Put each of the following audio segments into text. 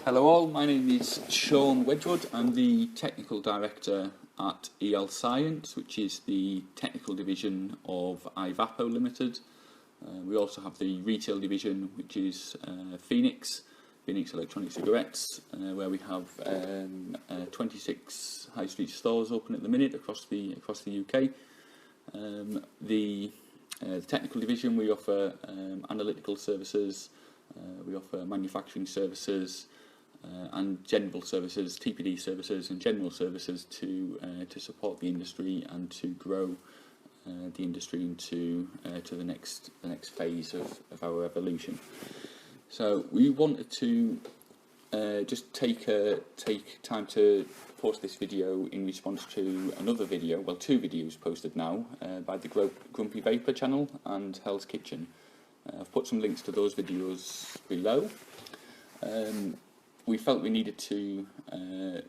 Hello all, my name is Sean Wedgwood. I'm the Technical Director at E.L Science, which is the technical division of E.L Vapour Limited. We also have the retail division, which is Phoenix Electronic Cigarettes, where we have 26 high street stores open at the minute across the UK. The technical division, we offer analytical services, we offer manufacturing services, and general services, TPD services and general services to support the industry and to grow the industry into to the next phase of our evolution. So we wanted to just take time to post this video in response to another video, well, two videos posted now by the Grumpy Vapour channel and Hell's Kitchen. I've put some links to those videos below. We felt we needed to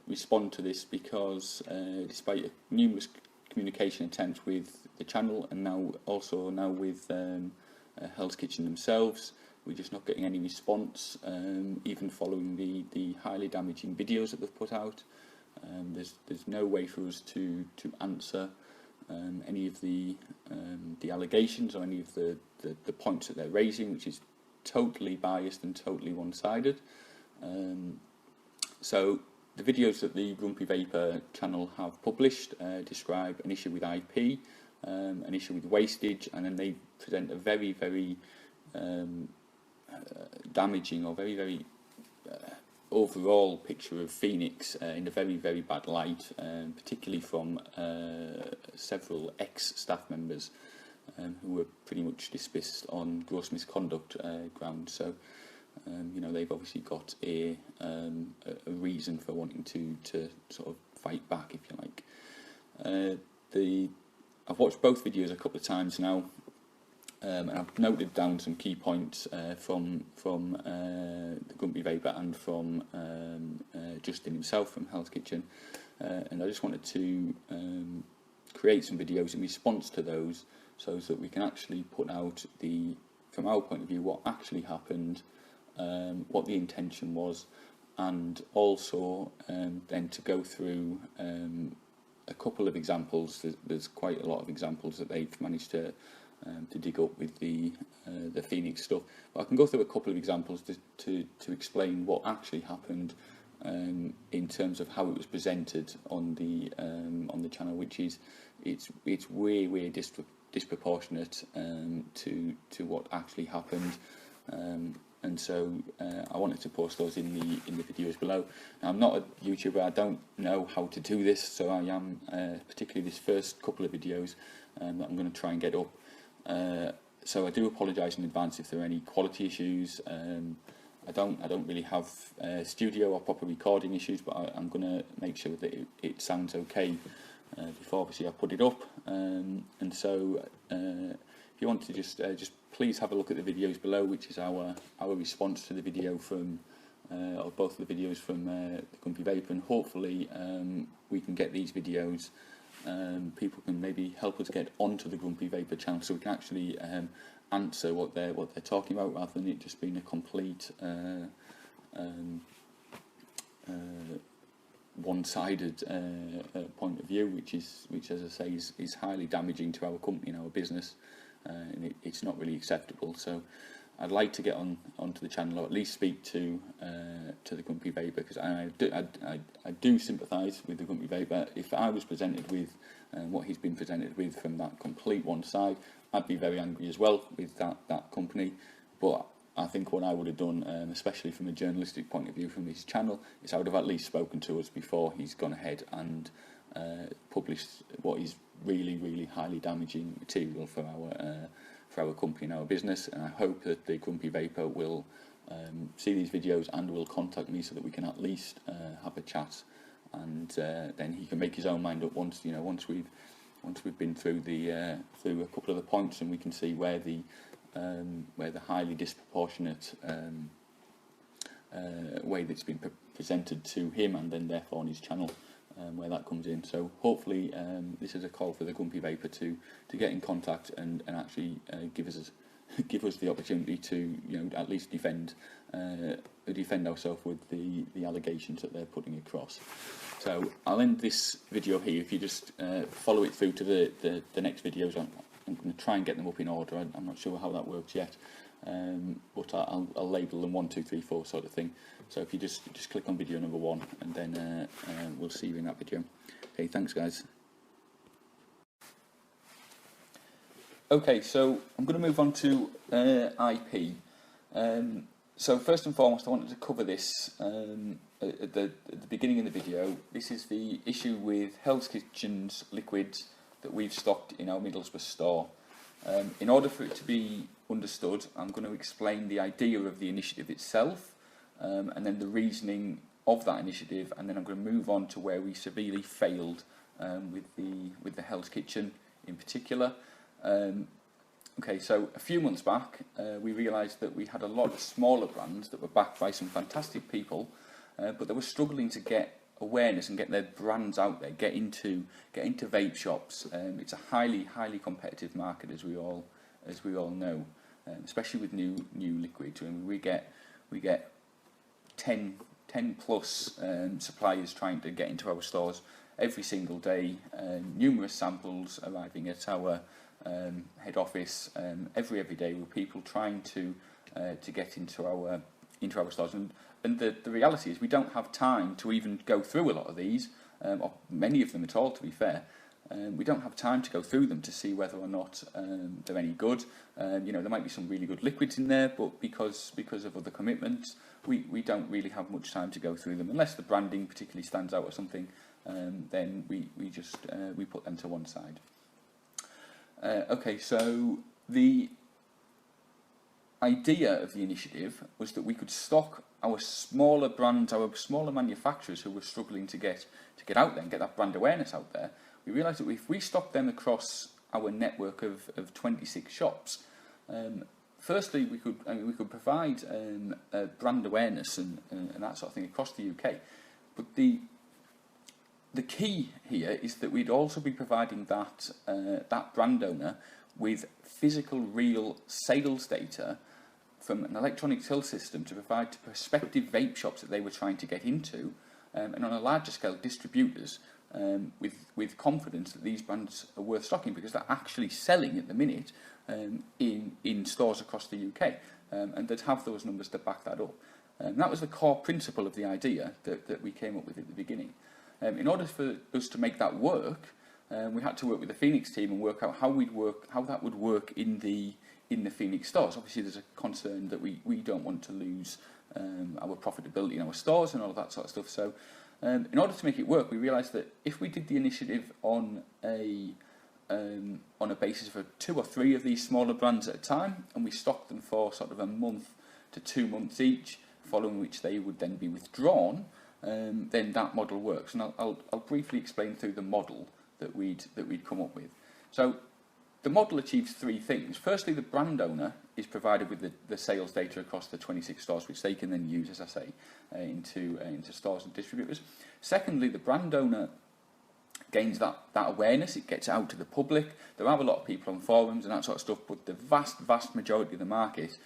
respond to this because despite numerous communication attempts with the channel and now with Hell's Kitchen themselves, we're just not getting any response, even following the highly damaging videos that they've put out. There's no way for us to answer any of the allegations or any of the points that they're raising, which is totally biased and totally one-sided. So the videos that the Grumpy Vapour channel have published describe an issue with IP, an issue with wastage, and then they present a very, very damaging or very, very overall picture of Phoenix in a very, very bad light, particularly from several ex-staff members who were pretty much dismissed on gross misconduct grounds. So you know, they've obviously got a reason for wanting to sort of fight back, if you like. I've watched both videos a couple of times now, and I've noted down some key points from the Grumpy Vapour and from Justin himself from Hell's Kitchen, and I just wanted to create some videos in response to those, so that we can actually put out from our point of view, what actually happened, what the intention was, and also then to go through a couple of examples. There's quite a lot of examples that they've managed to dig up with the Phoenix stuff. But I can go through a couple of examples to explain what actually happened in terms of how it was presented on the channel, which is it's way disproportionate to what actually happened. And so I wanted to post those in the videos below. Now, I'm not a YouTuber, I don't know how to do this, so I am particularly this first couple of videos that I'm going to try and get up. So I do apologise in advance if there are any quality issues. I don't really have studio or proper recording issues, but I'm going to make sure that it sounds okay before obviously I put it up. And so if you want to just please have a look at the videos below, which is our response to the video from or both of the videos from the Grumpy Vapour, and hopefully we can get these videos. People can maybe help us get onto the Grumpy Vapour channel, so we can actually answer what they're talking about, rather than it just being a complete one-sided point of view, which as I say is highly damaging to our company and our business. And it's not really acceptable. So I'd like to get onto the channel, or at least speak to the Grumpy Vapour, because I do sympathise with the Grumpy Vapour. If I was presented with what he's been presented with from that complete one side, I'd be very angry as well with that company. But I think what I would have done, especially from a journalistic point of view from his channel, is I would have at least spoken to us before he's gone ahead and published what is really highly damaging material for our company and our business. And I hope that the Grumpy Vapour will see these videos and will contact me, so that we can at least have a chat, and then he can make his own mind up once we've been through through a couple of the points, and we can see where the highly disproportionate way that's been presented to him, and then therefore on his channel, where that comes in. So hopefully this is a call for the Grumpy Vapour to get in contact and actually give us the opportunity to, you know, at least defend defend ourselves with the allegations that they're putting across. So I'll end this video here. If you just follow it through to the next videos, I'm going to try and get them up in order. I'm not sure how that works yet, but I'll label them 1, 2, 3, 4 sort of thing. So if you just click on video number 1, and then we'll see you in that video. Okay, thanks guys. Okay, so I'm going to move on to IP. So first and foremost, I wanted to cover this at the beginning of the video. This is the issue with Hell's Kitchen's liquids that we've stocked in our Middlesbrough store. In order for it to be understood, I'm going to explain the idea of the initiative itself, and then the reasoning of that initiative, and then I'm going to move on to where we severely failed with the Hell's Kitchen in particular. Okay, so a few months back, we realised that we had a lot of smaller brands that were backed by some fantastic people, but they were struggling to get awareness and get their brands out there, get into vape shops. It's a highly competitive market, as we all know, especially with new liquids. And we get 10 plus suppliers trying to get into our stores every single day. Numerous samples arriving at our head office every day, with people trying to get into our stores. And the reality is we don't have time to even go through a lot of these, or many of them at all, to be fair. We don't have time to go through them to see whether or not they're any good. You know, there might be some really good liquids in there, but because of other commitments, we don't really have much time to go through them, unless the branding particularly stands out or something. Then we just put them to one side. Okay, so the idea of the initiative was that we could stock our smaller brands, our smaller manufacturers who were struggling to get out there and get that brand awareness out there. We realised that if we stocked them across our network of 26 shops, firstly we could provide brand awareness and that sort of thing across the UK. But the key here is that we'd also be providing that brand owner with physical, real sales data from an electronic till system to provide to prospective vape shops that they were trying to get into, and on a larger scale distributors, with confidence that these brands are worth stocking because they're actually selling at the minute in stores across the UK, and they'd have those numbers to back that up. That was the core principle of the idea that we came up with at the beginning. In order for us to make that work, we had to work with the Phoenix team and work out how that would work in the Phoenix stores. Obviously, there's a concern that we don't want to lose our profitability in our stores and all of that sort of stuff. So, in order to make it work, we realised that if we did the initiative on a basis for 2 or 3 of these smaller brands at a time, and we stocked them for sort of a month to 2 months each, following which they would then be withdrawn, then that model works. And I'll briefly explain through the model that we'd come up with. So the model achieves 3 things. Firstly, the brand owner is provided with the sales data across the 26 stores, which they can then use, as I say, into stores and distributors. Secondly, the brand owner gains that awareness. It gets out to the public. There are a lot of people on forums and that sort of stuff, but the vast majority of the market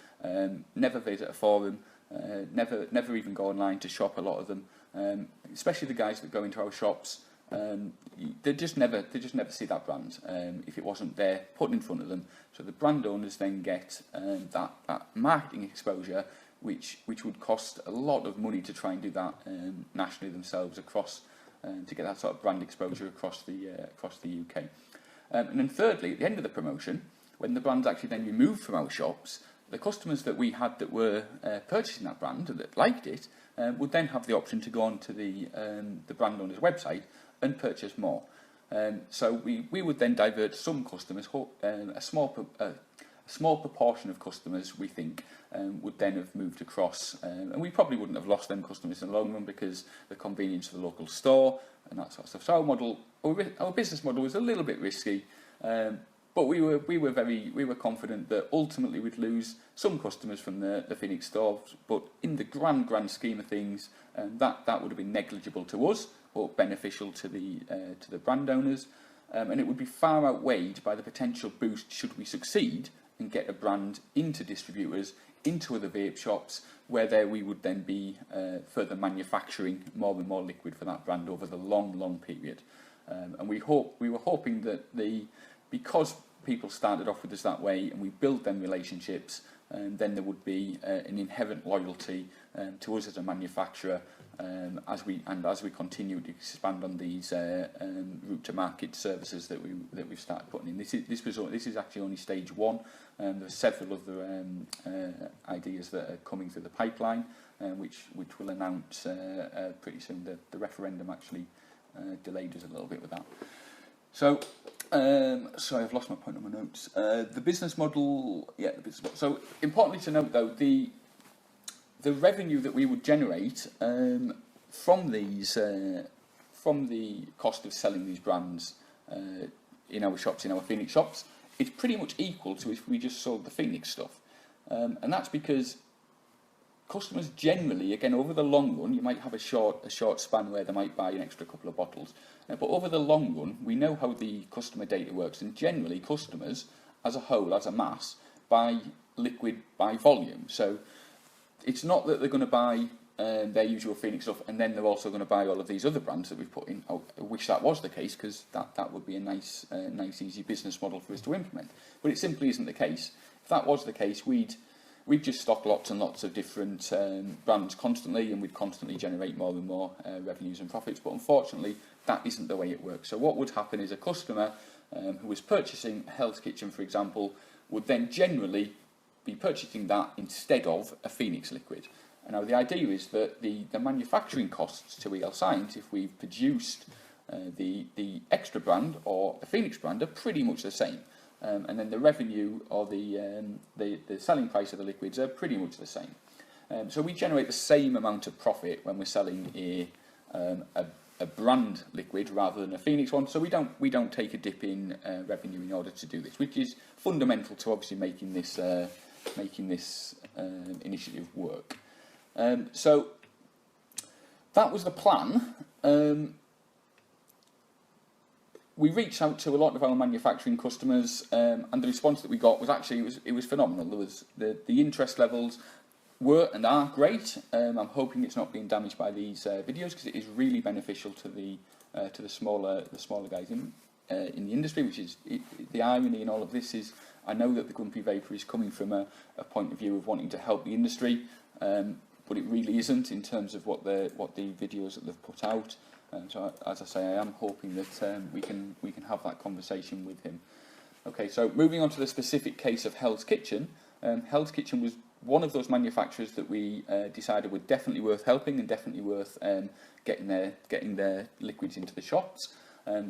never visit a forum, never even go online to shop. A lot of them, especially the guys that go into our shops, they just never see that brand if it wasn't there put in front of them. So the brand owners then get that marketing exposure, which would cost a lot of money to try and do that nationally themselves across. To get that sort of brand exposure across the UK. And then thirdly, at the end of the promotion, when the brand's actually then removed from our shops, the customers that we had that were purchasing that brand and that liked it would then have the option to go on to the brand owner's website and purchase more. So we would then divert some customers, a small proportion of customers, we think, would then have moved across, and we probably wouldn't have lost them customers in the long run because the convenience of the local store and that sort of stuff. So our business model was a little bit risky, but we were confident that ultimately we'd lose some customers from the Phoenix stores, but in the grand scheme of things, that would have been negligible to us, but beneficial to the brand owners, and it would be far outweighed by the potential boost should we succeed and get a brand into distributors into other vape shops, where there we would then be further manufacturing more and more liquid for that brand over the long period. And we were hoping that because people started off with us that way and we built them relationships, then there would be an inherent loyalty to us as a manufacturer, as we continue to expand on these route to market services that we've started putting in. This is actually only stage one. There are several other ideas that are coming through the pipeline, which we'll announce pretty soon. The referendum actually delayed us a little bit with that. So, sorry, I've lost my point on my notes. The business model, yeah, the business model. So, importantly to note though, the revenue that we would generate from the cost of selling these brands in our shops, in our Phoenix shops, it's pretty much equal to if we just sold the Phoenix stuff, and that's because customers generally, again, over the long run, you might have a short span where they might buy an extra couple of bottles, but over the long run, we know how the customer data works, and generally customers, as a whole, as a mass, buy liquid by volume. So it's not that they're going to buy their usual Phoenix stuff and then they're also going to buy all of these other brands that we've put in. I wish that was the case, because that would be a nice easy business model for us to implement, but it simply isn't the case. If that was the case, we'd just stock lots and lots of different brands constantly, and we'd constantly generate more and more revenues and profits. But unfortunately, that isn't the way it works. So what would happen is a customer who was purchasing a Hell's Kitchen, for example, would then generally be purchasing that instead of a Phoenix liquid. And now the idea is that the manufacturing costs to E.L Science, if we've produced the extra brand or the Phoenix brand, are pretty much the same. And then the revenue or the selling price of the liquids are pretty much the same. So we generate the same amount of profit when we're selling a brand liquid rather than a Phoenix one. So we don't take a dip in revenue in order to do this, which is fundamental to obviously making this initiative work. So that was the plan. We reached out to a lot of our manufacturing customers, and the response that we got was actually it was phenomenal. There was the interest levels were and are great. I'm hoping it's not being damaged by these videos, because it is really beneficial to the smaller guys in the industry. Which is the irony in all of this is, I know that the Grumpy Vapour is coming from a point of view of wanting to help the industry, but it really isn't in terms of what the videos that they've put out. So as I say, I am hoping that we can have that conversation with him. Okay, so moving on to the specific case of Hell's Kitchen. Hell's Kitchen was one of those manufacturers that we decided were definitely worth helping and definitely worth getting their liquids into the shops.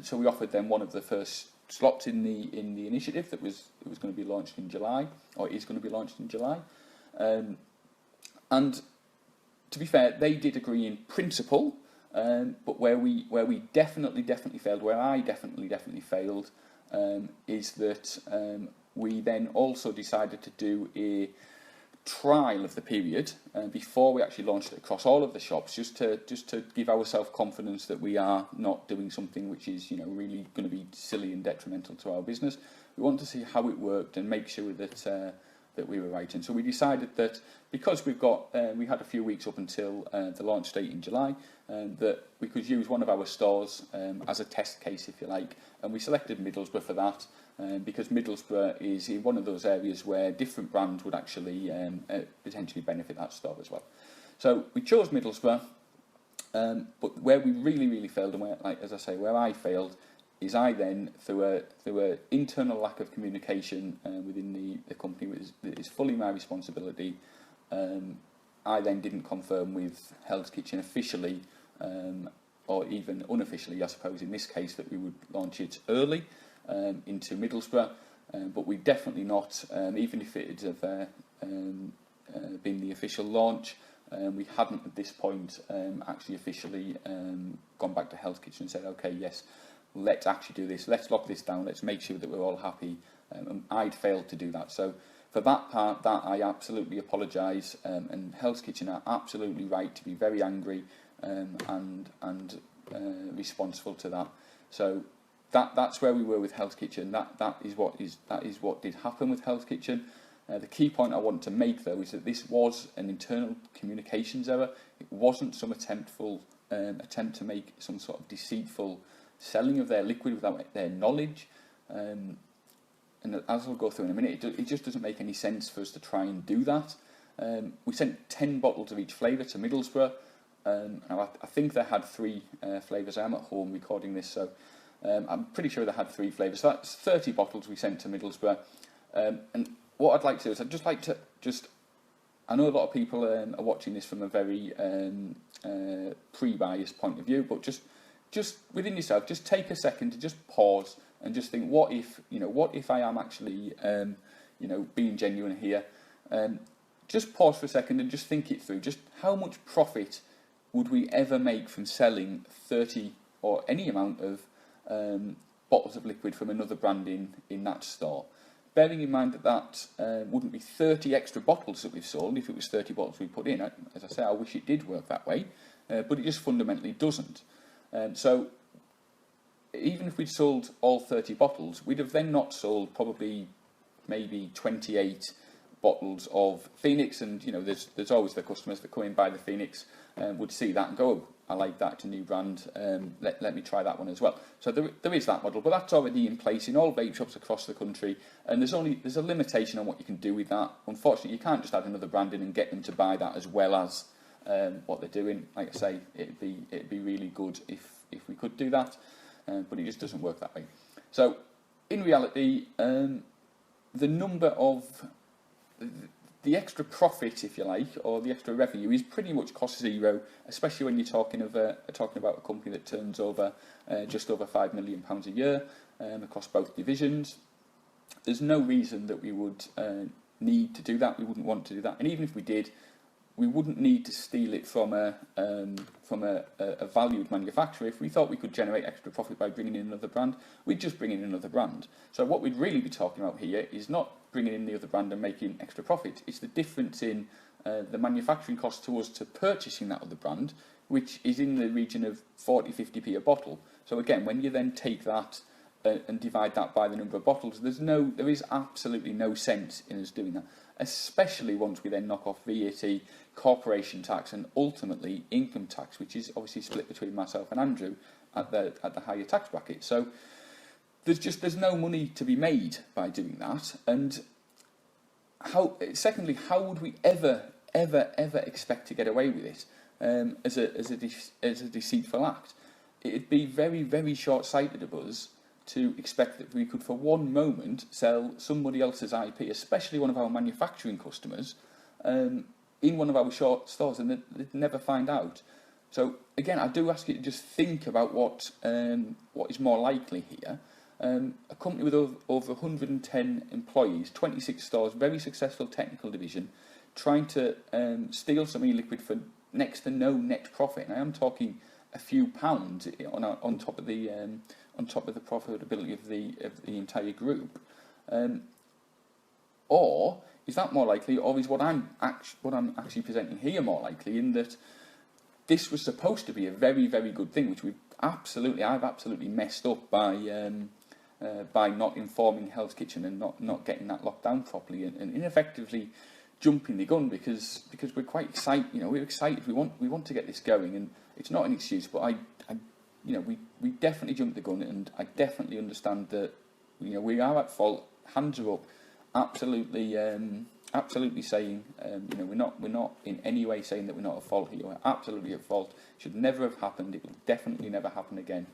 So we offered them one of the first slots in the initiative that was going to be launched in July, or is going to be launched in July. And to be fair, they did agree in principle. But where we definitely failed, where I definitely failed, is that we then also decided to do a trial of the period before we actually launched it across all of the shops, just to give ourselves confidence that we are not doing something which is really going to be silly and detrimental to our business. We want to see how it worked and make sure that we were right. And so we decided that because we had a few weeks up until the launch date in July, that we could use one of our stores as a test case, if you like, and we selected Middlesbrough for that, because Middlesbrough is in one of those areas where different brands would actually potentially benefit that store as well. So we chose Middlesbrough, but where we really failed, and where, as I say, where I failed, is I then, through a internal lack of communication within the company, that is fully my responsibility, I then didn't confirm with Hell's Kitchen officially, or even unofficially, I suppose, in this case, that we would launch it early into Middlesbrough, but we definitely not, even if it had been the official launch, we hadn't at this point actually officially gone back to Hell's Kitchen and said, okay, yes, let's actually do this, let's lock this down, let's make sure that we're all happy, and I'd failed to do that. So for that part, that I absolutely apologise, and Hell's Kitchen are absolutely right to be very angry and responsible to that. So that's where we were with Hell's Kitchen. That is what did happen with Hell's Kitchen. The key point I want to make, though, is that this was an internal communications error. It wasn't some attempt to make some sort of deceitful selling of their liquid without their knowledge. And as I'll go through in a minute, it just doesn't make any sense for us to try and do that. We sent 10 bottles of each flavour to Middlesbrough. Now I think they had 3 flavours. I am at home recording this, so I'm pretty sure they had 3 flavours. So that's 30 bottles we sent to Middlesbrough. And what I'd like to do is I'd just like to I know a lot of people are watching this from a very pre-biased point of view, but just within yourself, just take a second to just pause and just think, what if I am actually being genuine here? Just pause for a second and just think it through. Just how much profit would we ever make from selling 30 or any amount of bottles of liquid from another brand in that store? Bearing in mind that wouldn't be 30 extra bottles that we've sold if it was 30 bottles we put in. As I say, I wish it did work that way, but it just fundamentally doesn't. So even if we'd sold all 30 bottles, we'd have then not sold probably maybe 28 bottles of Phoenix, and there's always the customers that come in, buy the Phoenix, would see that and go, oh, I like that, it's a new brand, let me try that one as well. So there is that model, but that's already in place in all vape shops across the country, and there's a limitation on what you can do with that. Unfortunately, you can't just add another brand in and get them to buy that as well as what they're doing. Like I say, it'd be really good if we could do that, but it just doesn't work that way. So in reality, the number of the extra profit, if you like, or the extra revenue is pretty much cost zero, especially when you're talking about a company that turns over just over £5 million a year across both divisions. There's no reason that we would need to do that. We wouldn't want to do that, and even if we did, we wouldn't need to steal it from a valued manufacturer. If we thought we could generate extra profit by bringing in another brand, we'd just bring in another brand. So what we'd really be talking about here is not bringing in the other brand and making extra profit. It's the difference in the manufacturing cost to us to purchasing that other brand, which is in the region of 40-50p a bottle. So again, when you then take that and divide that by the number of bottles, there is absolutely no sense in us doing that, especially once we then knock off VAT, corporation tax, and ultimately income tax, which is obviously split between myself and Andrew at the higher tax bracket. So there's no money to be made by doing that. And secondly, how would we ever expect to get away with it as a deceitful act? It'd be very, very short-sighted of us to expect that we could for one moment sell somebody else's IP, especially one of our manufacturing customers, in one of our short stores, and they'd never find out. So again, I do ask you to just think about what is more likely here. A company with over 110 employees, 26 stores, very successful technical division, trying to steal some e-liquid for next to no net profit. And I am talking a few pounds on top of the profitability of the entire group. Or is that more likely, or is what I'm actually presenting here more likely, in that this was supposed to be a very, very good thing, which I've absolutely messed up by not informing Hell's Kitchen and not getting that locked down properly, and ineffectively jumping the gun because we're quite excited. We're excited. We want to get this going, and it's not an excuse, but we definitely jumped the gun, and I definitely understand that we are at fault. Hands are up. Absolutely saying we're not in any way saying that we're not at fault here. We're absolutely at fault. It should never have happened. It will definitely never happen again.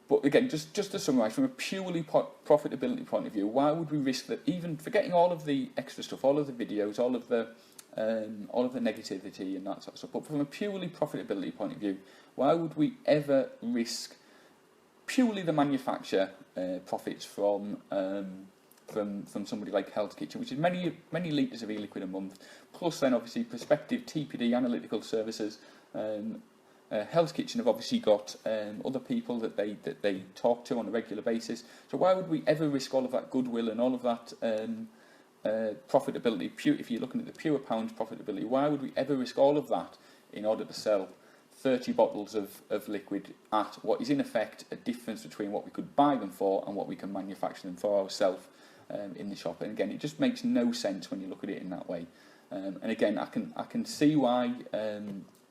But again, just to summarise, from a purely profitability point of view, why would we risk that? Even forgetting all of the extra stuff, all of the videos, all of the negativity and that sort of stuff, but from a purely profitability point of view, why would we ever risk purely the manufacturer profits from somebody like Hell's Kitchen, which is many litres of e-liquid a month, plus then obviously prospective TPD analytical services. Hell's Kitchen have obviously got other people that they talk to on a regular basis. So why would we ever risk all of that goodwill and all of that profitability? If you're looking at the pure pound profitability, why would we ever risk all of that in order to sell 30 bottles of liquid at what is in effect a difference between what we could buy them for and what we can manufacture them for ourselves? in the shop. And again, it just makes no sense when you look at it in that way. And again, I can see why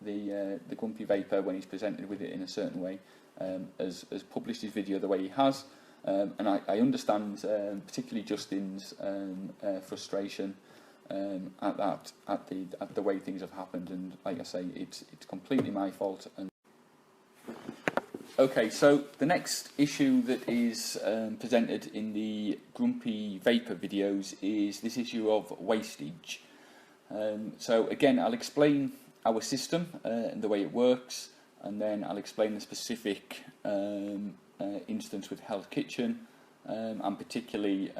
the Grumpy Vapour, when he's presented with it in a certain way, has published his video the way he has. And I understand particularly Justin's frustration at the way things have happened, and like I say, it's completely my fault. And okay, so the next issue that is presented in the Grumpy Vapour videos is this issue of wastage. So again, I'll explain our system and the way it works, and then I'll explain the specific instance with Hell's Kitchen, and particularly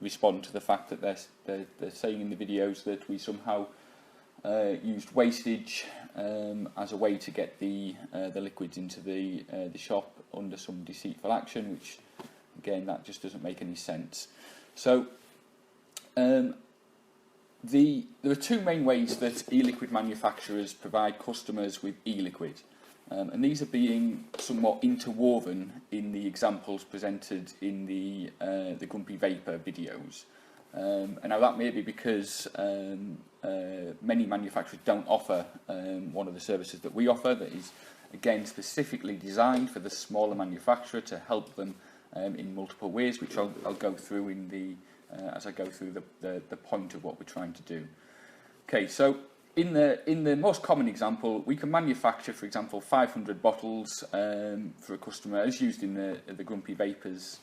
respond to the fact that they're saying in the videos that we somehow used wastage as a way to get the liquids into the shop under some deceitful action, which again, that just doesn't make any sense. So there are two main ways that e-liquid manufacturers provide customers with e-liquid. And these are being somewhat interwoven in the examples presented in the Grumpy Vapour videos. And now that may be because many manufacturers don't offer one of the services that we offer, that is again specifically designed for the smaller manufacturer to help them in multiple ways, which I'll go through in the as I go through the point of what we're trying to do. Okay, so in the most common example, we can manufacture, for example, 500 bottles for a customer, as used in the Grumpy Vapours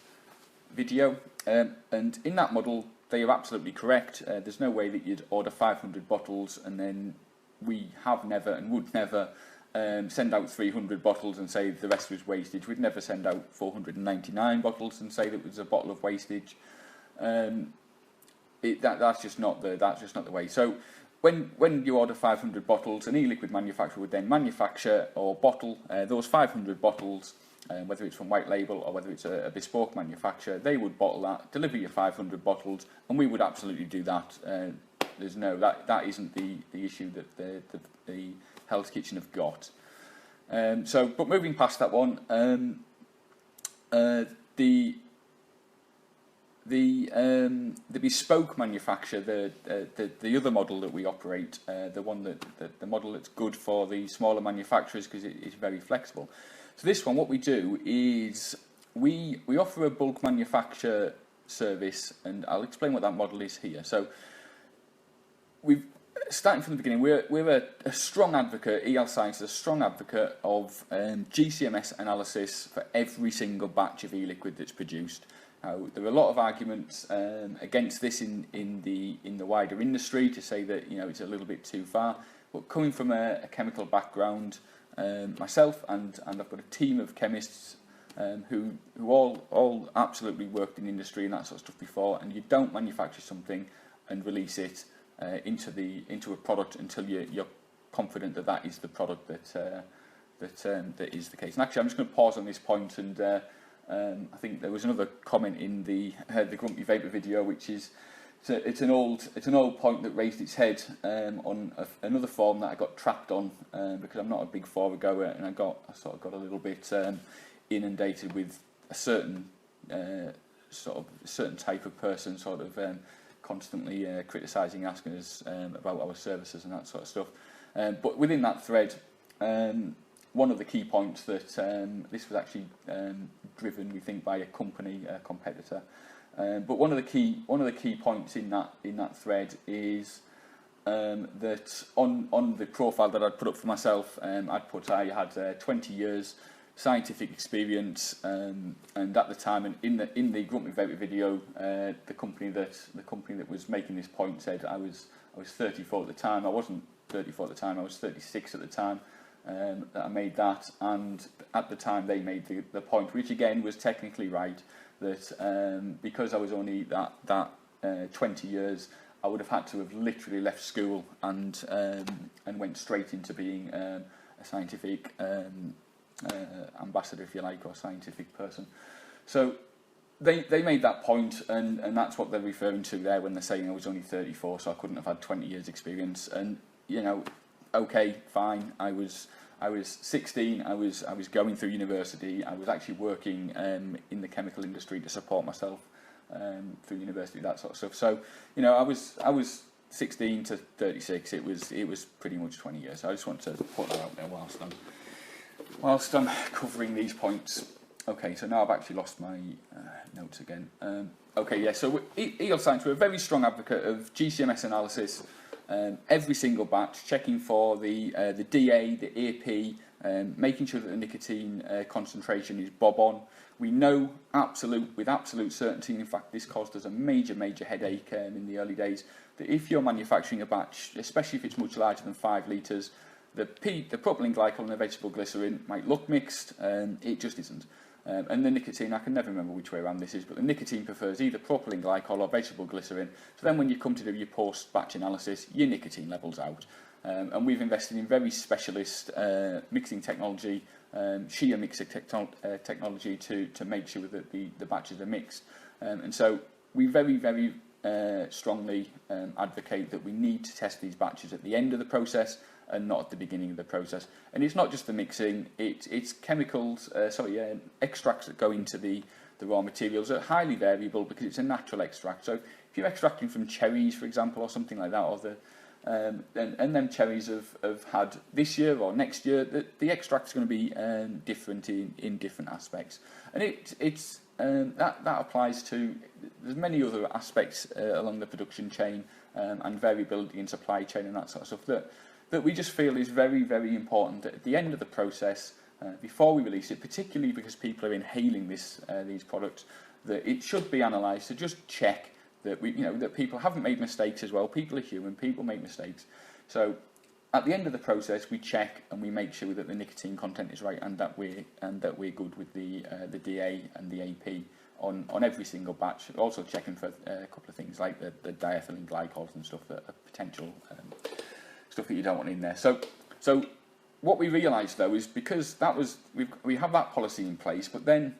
video. And in that model, they are absolutely correct. There's no way that you'd order 500 bottles and then we have never and would never send out 300 bottles and say the rest was wastage. We'd never send out 499 bottles and say that it was a bottle of wastage. That's just not the way. So when you order 500 bottles, an e-liquid manufacturer would then manufacture or bottle those 500 bottles, whether it's from white label or whether it's a bespoke manufacturer. They would bottle that, deliver your 500 bottles, and we would absolutely do that. There's no that isn't the issue that the Hell's Kitchen have got. But moving past that one, the bespoke manufacturer, the other model that we operate, the model that's good for the smaller manufacturers because it is very flexible. So this one, what we do is we offer a bulk manufacture service, and I'll explain what that model is here. So starting from the beginning, we're a strong advocate. E.L Science is a strong advocate of GCMS analysis for every single batch of e-liquid that's produced. There are a lot of arguments against this in the wider industry to say that it's a little bit too far. But coming from a chemical background, myself and I've got a team of chemists who all absolutely worked in industry and that sort of stuff before, and you don't manufacture something and release it into a product until you're confident that is the product that is the case. And actually, I'm just going to pause on this point and. I think there was another comment in the Grumpy Vapour video, which is it's an old point that raised its head on another forum that I got trapped on because I'm not a big forum goer, and I sort of got a little bit inundated with a certain certain type of person constantly criticising, asking us about our services and that sort of stuff. But within that thread. One of the key points that this was actually driven, we think, by a competitor. But one of the key points in that thread is that on the profile that I'd put up for myself, I had 20 years scientific experience, and at the time, and in the Grumpy Vapour video, the company that was making this point said I was 34 at the time. I wasn't 34 at the time. I was 36 at the time. That I made that, and at the time they made the point, which again was technically right, that because I was only that 20 years, I would have had to have literally left school and went straight into being a scientific ambassador, if you like, or scientific person. So they made that point, and that's what they're referring to there when they're saying I was only 34, so I couldn't have had 20 years experience. And okay, fine. I was 16. I was going through university. I was actually working in the chemical industry to support myself through university, that sort of stuff. So, you know, I was 16 to 36. It was pretty much 20 years. So I just want to put that out there whilst I'm covering these points. Okay, so now I've actually lost my notes again. Okay, yeah, so E.L Science, we're a very strong advocate of GCMS analysis, every single batch, checking for the DA, the AP, making sure that the nicotine concentration is bob on. We know with absolute certainty, in fact this caused us a major headache in the early days, that if you're manufacturing a batch, especially if it's much larger than 5 litres, the propylene glycol and the vegetable glycerin might look mixed, it just isn't. And the nicotine, I can never remember which way around this is, but the nicotine prefers either propylene glycol or vegetable glycerin. So then when you come to do your post-batch analysis, your nicotine level's out. And we've invested in very specialist mixing technology, shear mixing technology to make sure that the batches are mixed. And so we very strongly advocate that we need to test these batches at the end of the process and not at the beginning of the process. And it's not just the mixing, it's chemicals, extracts that go into the raw materials are highly variable because it's a natural extract. So if you're extracting from cherries, for example, or something like that, or and them cherries have had this year or next year, the extract's going to be different in different aspects. And that applies to, there's many other aspects along the production chain and variability in supply chain and that sort of stuff that we just feel is very important at the end of the process, before we release it, particularly because people are inhaling these products, that it should be analysed to just check that that people haven't made mistakes as well. People are human, people make mistakes. So at the end of the process, we check and we make sure that the nicotine content is right and that we're good with the DA and the AP on every single batch. Also checking for a couple of things like the diethylene glycols and stuff that are potential stuff that you don't want in there. So what we realised though is, because we have that policy in place, but then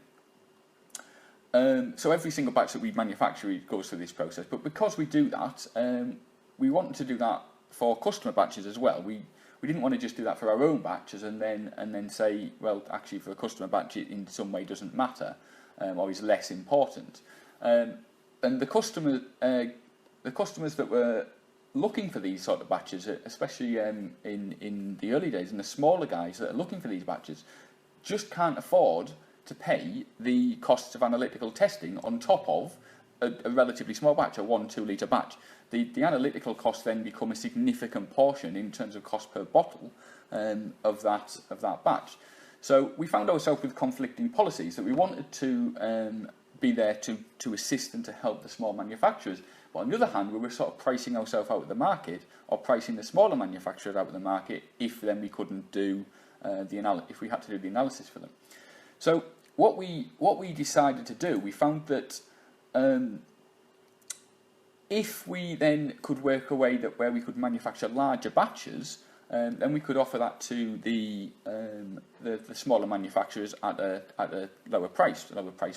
so every single batch that we manufacture goes through this process. But because we do that, we wanted to do that for customer batches as well. We didn't want to just do that for our own batches and then say, well, actually for a customer batch it in some way doesn't matter or is less important. And the customers that were looking for these sort of batches, especially in the early days, and the smaller guys that are looking for these batches, just can't afford to pay the costs of analytical testing on top of a relatively small batch, a 1-2 litre batch. The analytical costs then become a significant portion in terms of cost per bottle of that batch. So we found ourselves with conflicting policies, that we wanted to be there to assist and to help the small manufacturers. But on the other hand, we were sort of pricing ourselves out of the market, or pricing the smaller manufacturers out of the market, if then we couldn't do if we had to do the analysis for them. So what we decided to do, we found that if we then could work a way where we could manufacture larger batches, then we could offer that to the smaller manufacturers at a lower price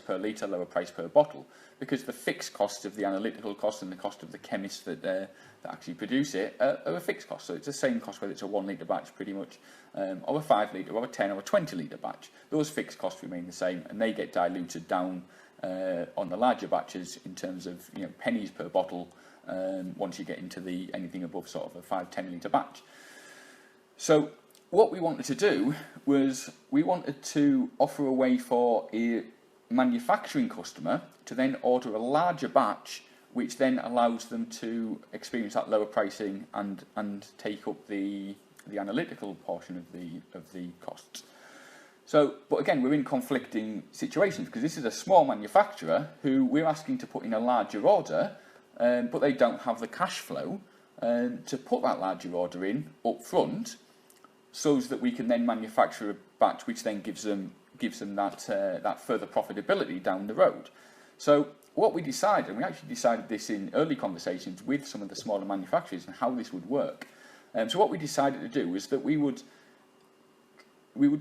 per litre, lower price per bottle, because the fixed costs of the analytical cost and the cost of the chemists that actually produce it are a fixed cost. So it's the same cost whether it's a 1 litre batch pretty much, or a 5 litre, or a 10 or a 20 litre batch. Those fixed costs remain the same, and they get diluted down on the larger batches in terms of pennies per bottle once you get into anything above sort of a 5-10 litre batch. So what we wanted to do was we wanted to offer a way for a manufacturing customer to then order a larger batch, which then allows them to experience that lower pricing and take up the analytical portion of the costs. So, but again, we're in conflicting situations, because this is a small manufacturer who we're asking to put in a larger order, but they don't have the cash flow to put that larger order in up front, so that we can then manufacture a batch which then gives them that further profitability down the road. So what we decided, and we actually decided this in early conversations with some of the smaller manufacturers and how this would work. So what we decided to do is that we would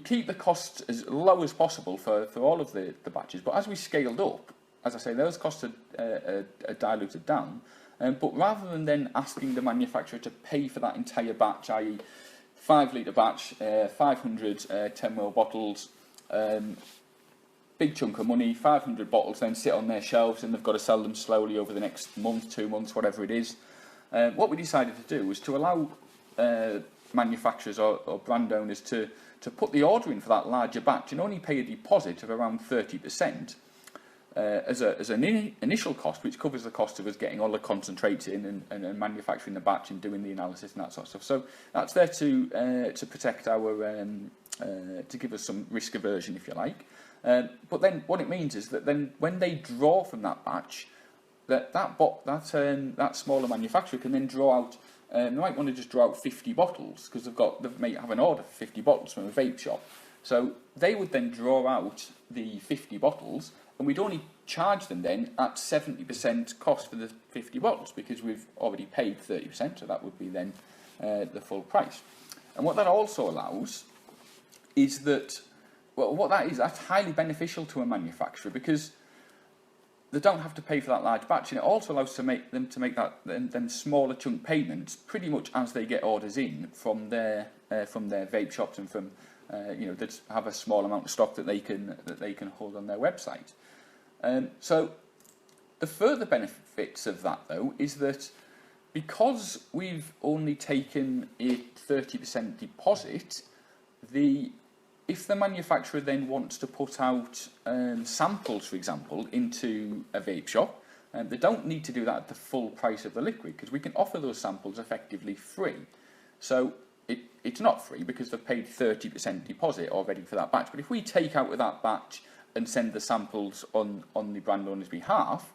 keep the costs as low as possible for all of the batches, but as we scaled up, as I say, those costs are diluted down. But rather than then asking the manufacturer to pay for that entire batch, i.e. 5 litre batch, 500 10ml bottles, big chunk of money, 500 bottles then sit on their shelves and they've got to sell them slowly over the next month, 2 months, whatever it is. What we decided to do was to allow manufacturers or brand owners to put the order in for that larger batch and only pay a deposit of around 30% as an initial cost, which covers the cost of us getting all the concentrates in and manufacturing the batch and doing the analysis and that sort of stuff. So that's there to protect our, to give us some risk aversion, if you like. But then what it means is that then when they draw from that batch, that smaller manufacturer can then draw out. They might want to just draw out 50 bottles because they may have an order for 50 bottles from a vape shop. So they would then draw out the 50 bottles, and we'd only charge them then at 70% cost for the 50 bottles because we've already paid 30%, so that would be then the full price. And what that also allows is that, well, that's highly beneficial to a manufacturer because they don't have to pay for that large batch, and it also allows them to make that them smaller chunk payments pretty much as they get orders in from their vape shops and from that have a small amount of stock that they can hold on their website. So the further benefits of that though is that because we've only taken a 30% deposit, if the manufacturer then wants to put out samples, for example, into a vape shop, they don't need to do that at the full price of the liquid because we can offer those samples effectively free. So it's not free because they've paid 30% deposit already for that batch. But if we take out of that batch and send the samples on the brand owner's behalf,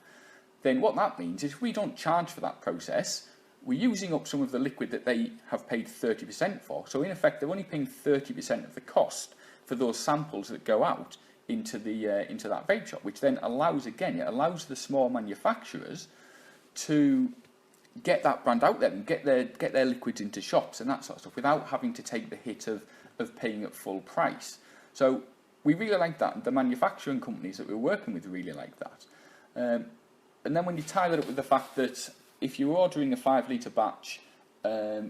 then what that means is we don't charge for that process. We're using up some of the liquid that they have paid 30% for. So in effect, they're only paying 30% of the cost for those samples that go out into that vape shop, which then allows the small manufacturers to get that brand out there and get their liquids into shops and that sort of stuff without having to take the hit of paying at full price. So we really like that. The manufacturing companies that we're working with really like that. And then when you tie that up with the fact that if you're ordering a 5 litre batch,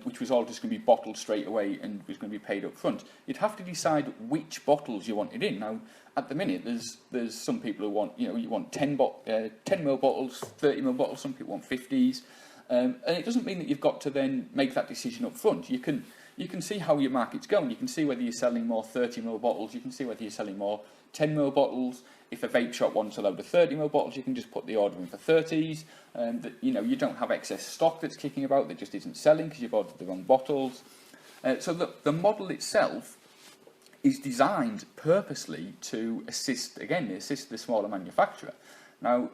which was all just going to be bottled straight away and was going to be paid up front, you'd have to decide which bottles you wanted in. Now, at the minute, there's some people who want, you want 10 ml bottles, 30 ml bottles, some people want 50s. And it doesn't mean that you've got to then make that decision up front. You can see how your market's going. You can see whether you're selling more 30 ml bottles. You can see whether you're selling more 10 ml bottles. If a vape shop wants a load of 30 ml bottles, you can just put the order in for 30s. You don't have excess stock that's kicking about that just isn't selling because you've ordered the wrong bottles. So the model itself is designed purposely to assist the smaller manufacturer. Now,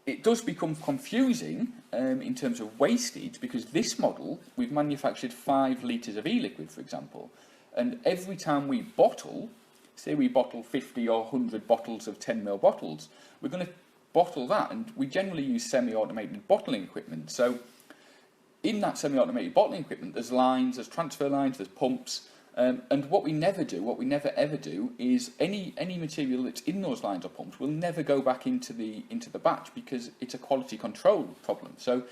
it does become confusing in terms of wastage because this model, we've manufactured 5 litres of e-liquid, for example, and every time we bottle, say we bottle 50 or 100 bottles of 10 ml bottles, we're going to bottle that, and we generally use semi-automated bottling equipment. So in that semi-automated bottling equipment, there's lines, there's transfer lines, there's pumps, and what we never ever do is any material that's in those lines or pumps will never go back into the batch because it's a quality control problem. So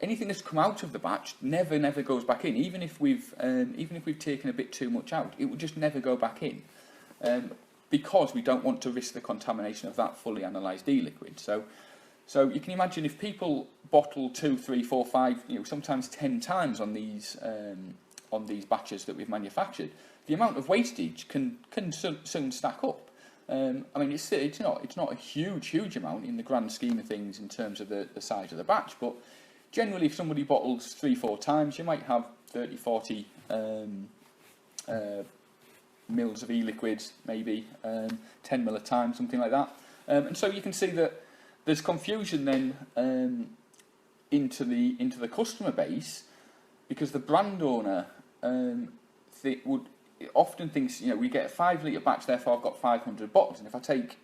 anything that's come out of the batch never goes back in, even if we've taken a bit too much out, it will just never go back in. Because we don't want to risk the contamination of that fully analysed e-liquid. So you can imagine if people bottle 2, 3, 4, 5, sometimes 10 times on these batches that we've manufactured, the amount of wastage can soon stack up. It's not a huge amount in the grand scheme of things in terms of the size of the batch, but generally if somebody bottles 3, 4 times, you might have 30, 40 mils of e-liquids, maybe 10 mil a time, something like that. And so you can see that there's confusion then into the customer base because the brand owner often thinks, we get a 5 litre batch, therefore I've got 500 bottles, and if I take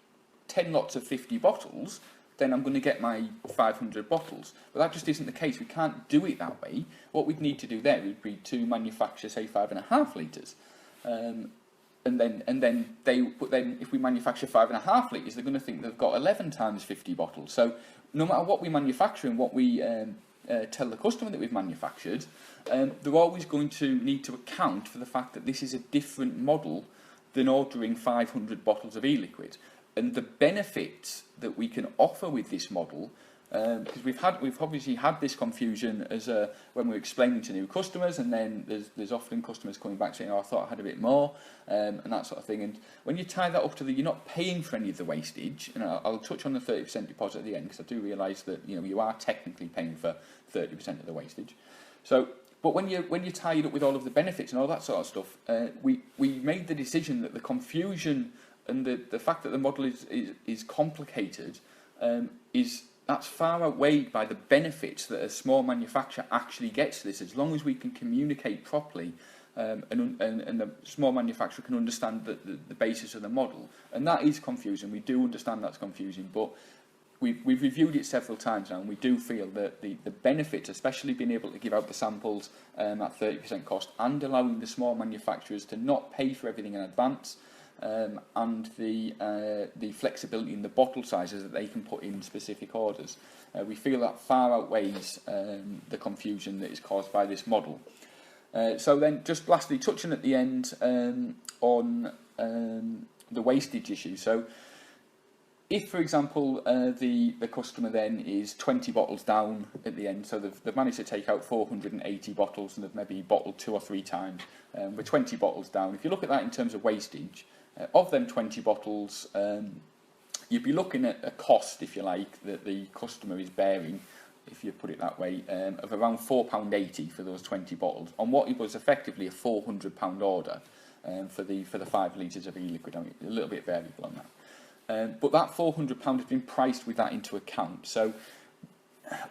10 lots of 50 bottles, then I'm going to get my 500 bottles. But that just isn't the case. We can't do it that way. What we'd need to do there would be to manufacture, say, 5.5 litres. And then if we manufacture 5.5 litres, they're going to think they've got 11 times 50 bottles. So no matter what we manufacture and what we tell the customer that we've manufactured, they're always going to need to account for the fact that this is a different model than ordering 500 bottles of e-liquid. the benefits that we can offer with this model, because we've obviously had this confusion as when we're explaining to new customers, and then there's often customers coming back saying, "Oh, I thought I had a bit more," and that sort of thing. And when you tie that up to you're not paying for any of the wastage, and I'll touch on the 30% deposit at the end, because I do realise that you are technically paying for 30% of the wastage. So, but when you tie it up with all of the benefits and all that sort of stuff, we made the decision that the confusion and the fact that the model is complicated that's far outweighed by the benefits that a small manufacturer actually gets to this, as long as we can communicate properly, and the small manufacturer can understand the basis of the model. And that is confusing. We do understand that's confusing, but we've reviewed it several times now, and we do feel that the benefits, especially being able to give out the samples at 30% cost, and allowing the small manufacturers to not pay for everything in advance, and the flexibility in the bottle sizes that they can put in specific orders, we feel that far outweighs the confusion that is caused by this model. So then, just lastly, touching at the end on the wastage issue. So, if, for example, the customer then is 20 bottles down at the end, so they've managed to take out 480 bottles and they've maybe bottled 2 or 3 times, we're 20 bottles down. If you look at that in terms of wastage, of them 20 bottles, you'd be looking at a cost, if you like, that the customer is bearing, if you put it that way, of around £4.80 for those 20 bottles, on what was effectively a £400 order for the 5 litres of e-liquid. I mean, a little bit variable on that. But that £400 has been priced with that into account. So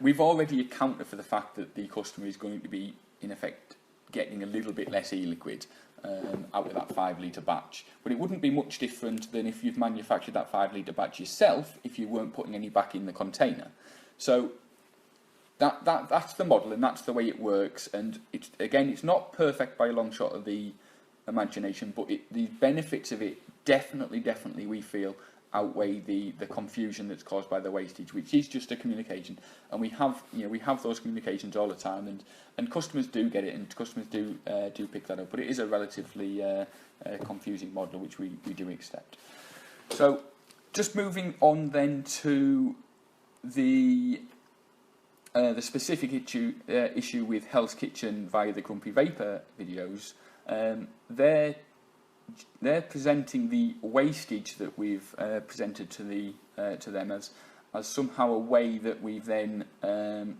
we've already accounted for the fact that the customer is going to be, in effect, getting a little bit less e-liquid out of that 5 litre batch. But it wouldn't be much different than if you've manufactured that 5 litre batch yourself if you weren't putting any back in the container. So that's the model, and that's the way it works. And it's not perfect by a long shot of the imagination, but the benefits of it definitely we feel outweigh the confusion that's caused by the wastage, which is just a communication. And we have those communications all the time, and customers do get it, and customers do pick that up. But it is a relatively confusing model, which we do accept. So, just moving on then to the specific issue with Hell's Kitchen via the Grumpy Vapour videos. They're presenting the wastage that we've presented to them as somehow a way that we've then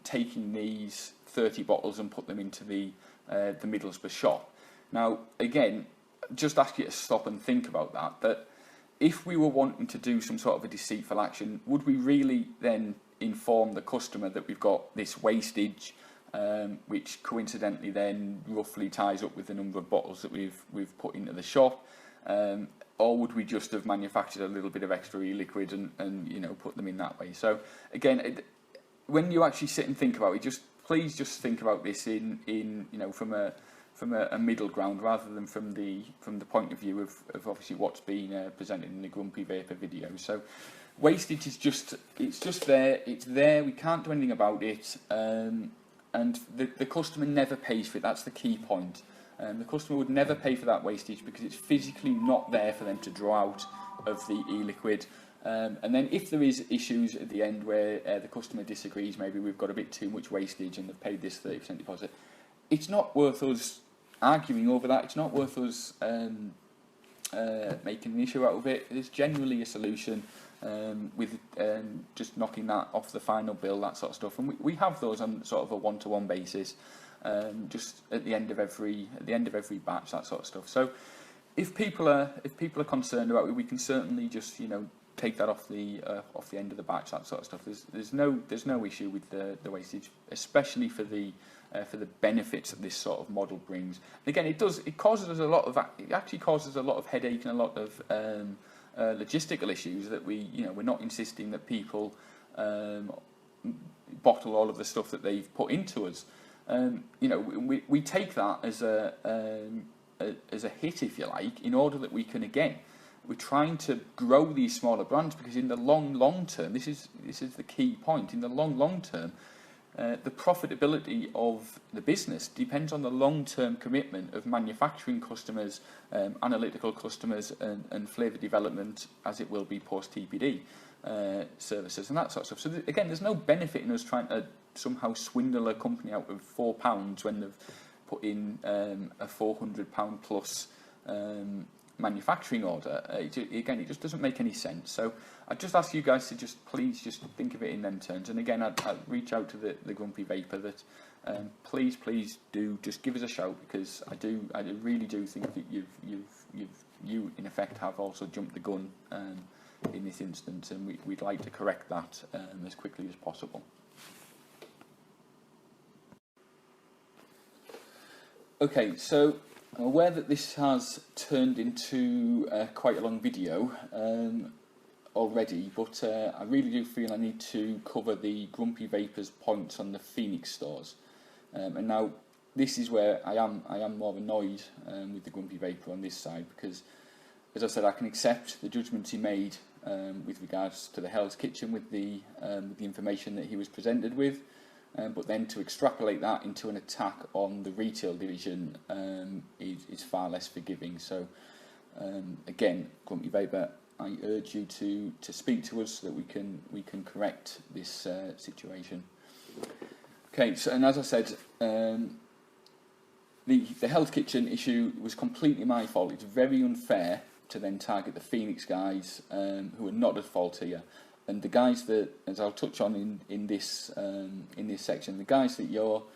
taken these 30 bottles and put them into the Middlesbrough shop. Now, again, just ask you to stop and think about that. That if we were wanting to do some sort of a deceitful action, would we really then inform the customer that we've got this wastage, which coincidentally then roughly ties up with the number of bottles that we've put into the shop, or would we just have manufactured a little bit of extra e-liquid and put them in that way? So again, when you actually sit and think about it, please just think about this in from a middle ground, rather than from the point of view of obviously what's been presented in the Grumpy Vapour video. So wastage is just there. It's there. We can't do anything about it. And the customer never pays for it. That's the key point. The customer would never pay for that wastage because it's physically not there for them to draw out of the e-liquid. And then if there is issues at the end where the customer disagrees, maybe we've got a bit too much wastage and they've paid this 30% deposit, it's not worth us arguing over that. It's not worth us making an issue out of it. There's generally a solution with just knocking that off the final bill, that sort of stuff. And we have those on sort of a one-to-one basis, just at the end of every batch, that sort of stuff. So if people are concerned about it, we can certainly just take that off the end of the batch, that sort of stuff. There's no issue with the wastage, especially for the benefits that this sort of model brings. And again, it actually causes us a lot of headache and a lot of logistical issues that we're not insisting that people bottle all of the stuff that they've put into us. We take that as a hit, if you like, in order that we can, again, we're trying to grow these smaller brands, because in the long term, this is the key point. In the long term, the profitability of the business depends on the long-term commitment of manufacturing customers, analytical customers, and flavour development, as it will be post-TPD services and that sort of stuff. So again, there's no benefit in us trying to somehow swindle a company out of £4 when they've put in a £400 plus manufacturing order. Again, it just doesn't make any sense. So I'd just ask you guys to please think of it in them terms. And again, I'd reach out to the Grumpy Vapour that please do just give us a shout, because I really do think that you in effect have also jumped the gun in this instance, and we'd like to correct that as quickly as possible. Okay, so I'm aware that this has turned into quite a long video already, but I really do feel I need to cover the Grumpy Vapour's points on the Phoenix stores. And now this is where I am more annoyed with the Grumpy Vapour on this side, because, as I said, I can accept the judgments he made with regards to the Hell's Kitchen with the information that he was presented with. But then to extrapolate that into an attack on the retail division is far less forgiving. So again, Grumpy Vapour, I urge you to speak to us so that we can correct this situation. Okay, so, and as I said, the Hell's Kitchen issue was completely my fault. It's very unfair to then target the Phoenix guys who are not at fault here. And the guys that, as I'll touch on in this section, the guys that you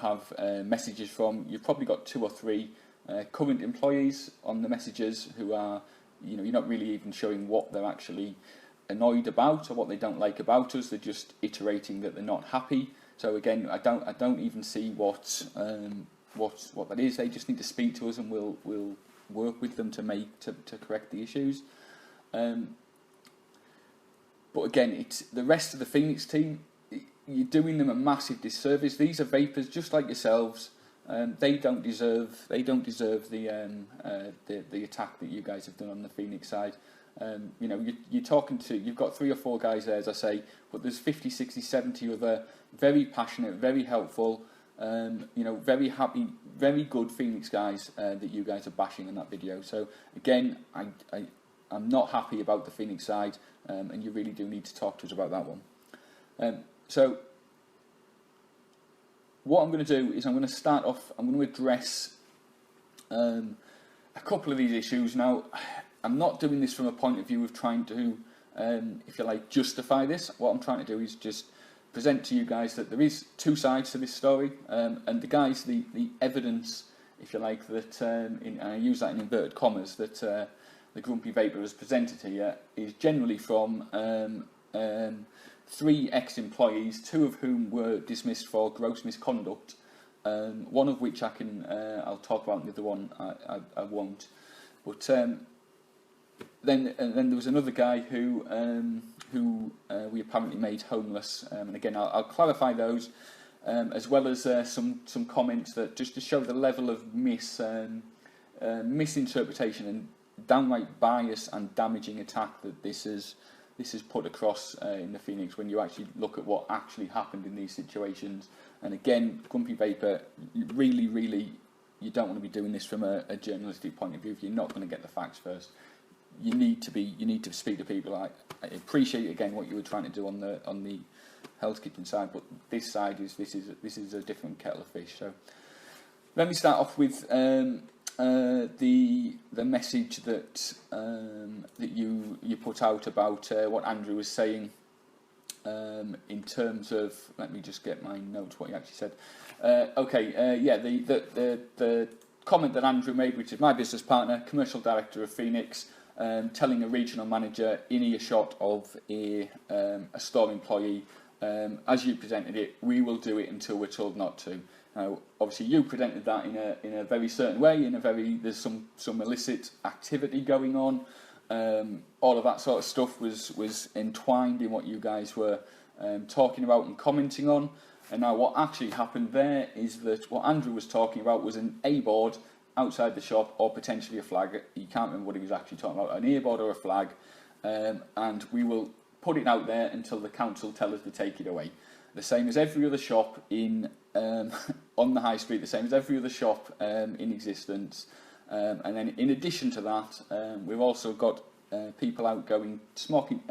have messages from, you've probably got 2 or 3 current employees on the messages who are, you're not really even showing what they're actually annoyed about or what they don't like about us. They're just iterating that they're not happy. So again, I don't even see what that is. They just need to speak to us, and we'll work with them to correct the issues. But again, it's the rest of the Phoenix team. You're doing them a massive disservice. These are vapors just like yourselves. They don't deserve the attack that you guys have done on the Phoenix side. You're talking to, you've got 3 or 4 guys there, as I say, but there's 50, 60, 70 other very passionate, very helpful, very happy, very good Phoenix guys that you guys are bashing in that video. So again, I'm not happy about the Phoenix side, and you really do need to talk to us about that one. So what I'm going to do is I'm going to start off, I'm going to address a couple of these issues. Now, I'm not doing this from a point of view of trying to, if you like, justify this. What I'm trying to do is just present to you guys that there is 2 sides to this story, and the guys, the evidence, if you like, that, and I use that in inverted commas, that the Grumpy Vapour has presented here is generally from 3 ex-employees, 2 of whom were dismissed for gross misconduct, one of which I'll talk about, and the other one I won't. But then there was another guy who we apparently made homeless, and again I'll clarify those, as well as some comments that just to show the level of misinterpretation and downright bias and damaging attack that this is put across in the Phoenix when you actually look at what actually happened in these situations. And again, Grumpy Vapour, really, you don't want to be doing this from a journalistic point of view if you're not going to get the facts first. You need to speak to people. I appreciate again what you were trying to do on the Hell's Kitchen side, but this side is a different kettle of fish. So let me start off with the message that you put out about what Andrew was saying in terms of, let me just get my notes what he actually said. The comment that Andrew made, which is my business partner, commercial director of Phoenix, telling a regional manager in earshot of a store employee, as you presented it, we will do it until we're told not to. Now, obviously, you presented that in a very certain way. There's some illicit activity going on. All of that sort of stuff was entwined in what you guys were talking about and commenting on. And now, what actually happened there is that what Andrew was talking about was an A board outside the shop, or potentially a flag. He can't remember what he was actually talking about, an A board or a flag, and we will put it out there until the council tell us to take it away. the same as every other shop in on the high street, the same as every other shop in existence. And then in addition to that, we've also got people out going talking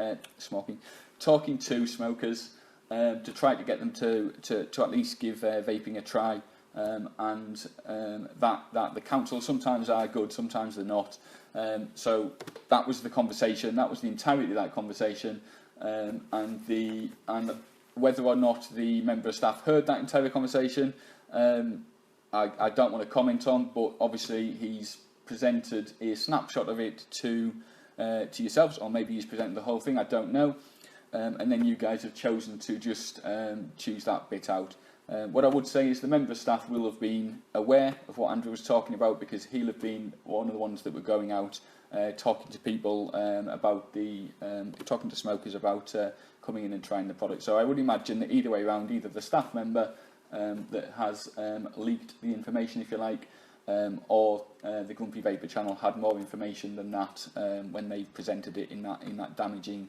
to smokers to try to get them to at least give vaping a try. And that the council sometimes are good, sometimes they're not. So that was the conversation. That was the entirety of that conversation. And whether or not the member of staff heard that entire conversation, I don't want to comment on. But obviously, he's presented a snapshot of it to yourselves, or maybe he's presented the whole thing. I don't know. And then you guys have chosen to just choose that bit out. What I would say is the member of staff will have been aware of what Andrew was talking about, because he'll have been one of the ones that were going out talking to people about talking to smokers about coming in and trying the product. So I would imagine that either way around, either the staff member that has leaked the information, if you like, or the Grumpy Vapour channel had more information than that when they presented it in that damaging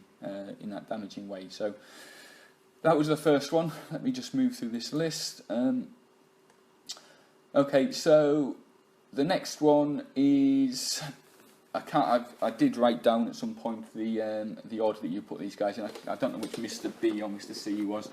way. So that was the first one. Let me just move through this list. Okay, so the next one is I did write down at some point the order that you put these guys in. I don't know which Mr. B or Mr. C he was,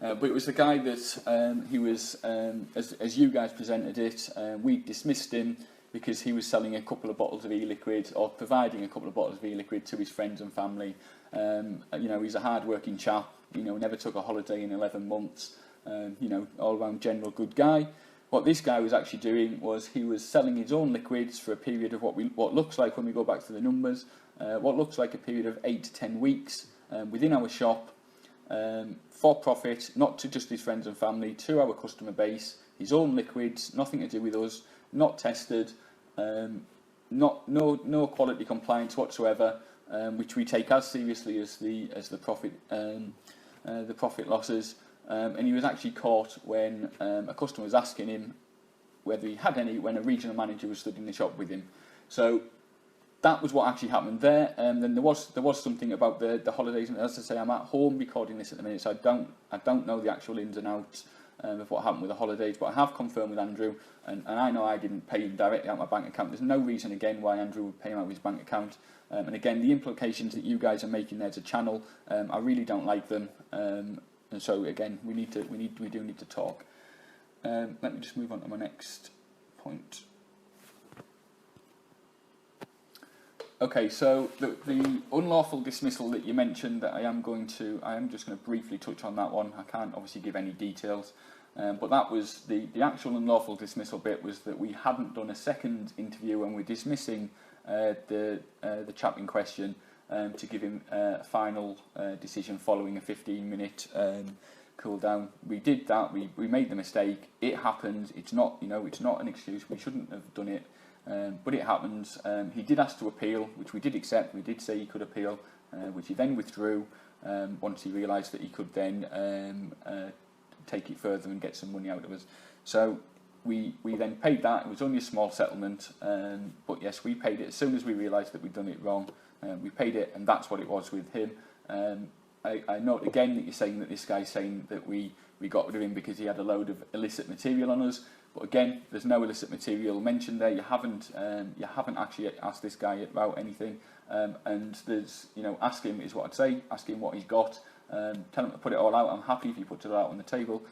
but it was the guy that he was as you guys presented it. We dismissed him because he was selling a couple of bottles of e-liquid, or providing a couple of bottles of e-liquid to his friends and family. He's a hard-working chap. Never took a holiday in 11 months. All-round general good guy. What this guy was actually doing was he was selling his own liquids for a period of what looks like, when we go back to the numbers, what looks like a period of 8 to 10 weeks within our shop, for profit, not to just his friends and family, to our customer base. His own liquids, nothing to do with us, not tested, no quality compliance whatsoever, which we take as seriously as the profit losses. And he was actually caught when a customer was asking him whether he had any, when a regional manager was stood in the shop with him. So that was what actually happened there. Then there was something about the holidays. And as I say, I'm at home recording this at the minute, so I don't know the actual ins and outs of what happened with the holidays. But I have confirmed with Andrew, and I know I didn't pay him directly out my bank account. There's no reason again why Andrew would pay him out of his bank account. And again, the implications that you guys are making there as a channel, I really don't like them. And so again, we do need to talk. Let me just move on to my next point. Okay, so the unlawful dismissal that you mentioned, that I am just going to briefly touch on that one. I can't obviously give any details, but that was the actual unlawful dismissal bit, was that we hadn't done a second interview, and we're dismissing the chap in question to give him a final decision following a 15-minute cool down. We did that. We made the mistake. It happened. It's not an excuse. We shouldn't have done it. But it happens. He did ask to appeal, which we did accept. We did say he could appeal, which he then withdrew once he realised that he could then take it further and get some money out of us. So we then paid that. It was only a small settlement, but yes, we paid it as soon as we realised that we'd done it wrong. We paid it, and that's what it was with him. I note again that you're saying that this guy's saying that we got rid of him because he had a load of illicit material on us. But again, there's no illicit material mentioned there. You haven't actually asked this guy about anything. And there's, ask him is what I'd say. Ask him what he's got. Tell him to put it all out. I'm happy if he puts it all out on the table.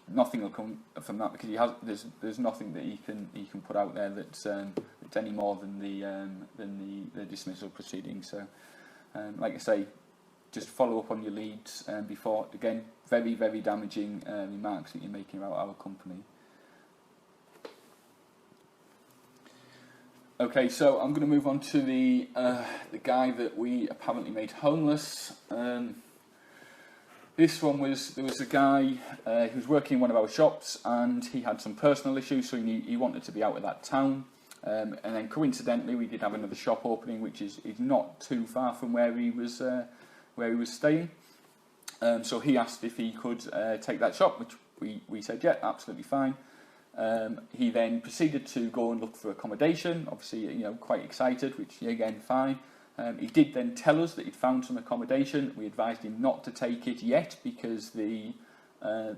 Nothing will come from that, because there's nothing that he can put out there that's any more than the dismissal proceedings. So, like I say, just follow up on your leads before. Again, very, very damaging remarks that you're making about our company. Okay, so I'm going to move on to the guy that we apparently made homeless. This one there was a guy who was working in one of our shops, and he had some personal issues, so he wanted to be out of that town. And then coincidentally, we did have another shop opening, which is not too far from where he was staying. So he asked if he could take that shop, which we said, yeah, absolutely fine. He then proceeded to go and look for accommodation. Obviously, quite excited, which again, fine. He did then tell us that he'd found some accommodation. We advised him not to take it yet because the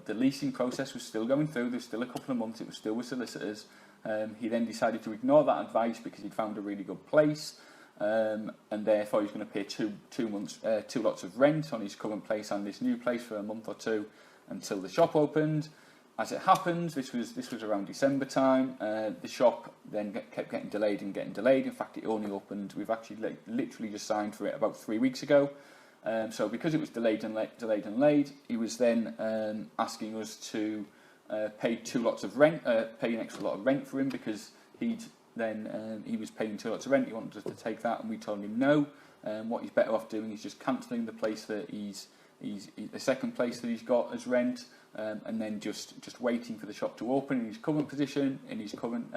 leasing process was still going through. There's still a couple of months. It was still with solicitors. He then decided to ignore that advice because he'd found a really good place, and therefore he's going to pay two lots of rent on his current place and this new place for a month or two until the shop opened. As it happened, this was around December time. The shop then kept getting delayed and getting delayed. In fact, it only opened. We've actually literally just signed for it about 3 weeks ago. So because it was delayed and late, he was then asking us to pay 2 lots of rent, pay an extra lot of rent for him because he was paying 2 lots of rent. He wanted us to take that, and we told him no. What he's better off doing is just cancelling the place that he's the second place that he's got as rent, and then just waiting for the shop to open in his current position, in his current